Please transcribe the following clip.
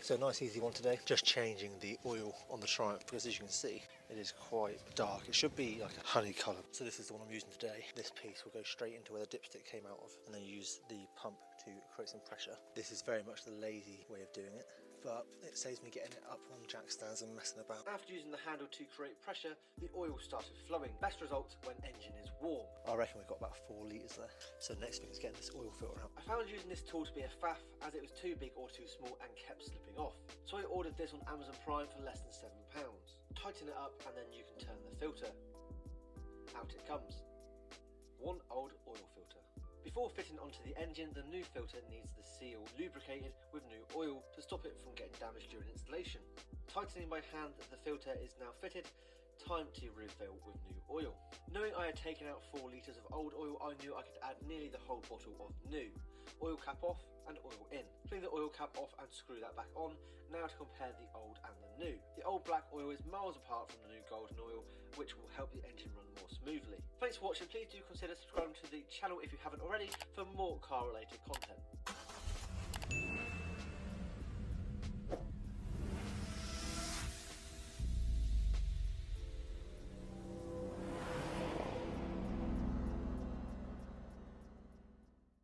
So a nice easy one today, just changing the oil on the Triumph, because as you can see, it is quite dark. It should be like a honey colour. So this is the one I'm using today. This piece will go straight into where the dipstick came out of, and then use the pump to create some pressure. This is very much the lazy way of doing it, but it saves me getting it up on jack stands and messing about. After using the handle to create pressure, the oil started flowing. Best result when engine is warm. I reckon we've got about 4 litres there. So the next thing is getting this oil filter out. I found using this tool to be a faff, as it was too big or too small and kept slipping off. So I ordered this on Amazon Prime for less than £7. Tighten it up and then you can turn the filter. Out it comes. One old oil filter. Before fitting onto the engine, the new filter needs the seal lubricated with new oil to stop it from getting damaged during installation. Tightening by hand, the filter is now fitted. Time to refill with new oil. Knowing I had taken out 4 litres of old oil, I knew I could add nearly the whole bottle of new. Oil cap off and oil in. Clean the oil cap off and screw that back on. Now to compare the old and the new. The old black oil is miles apart from the new golden oil, which will help the engine run more smoothly. Thanks for watching. Please do consider subscribing to the channel if you haven't already for more car related content.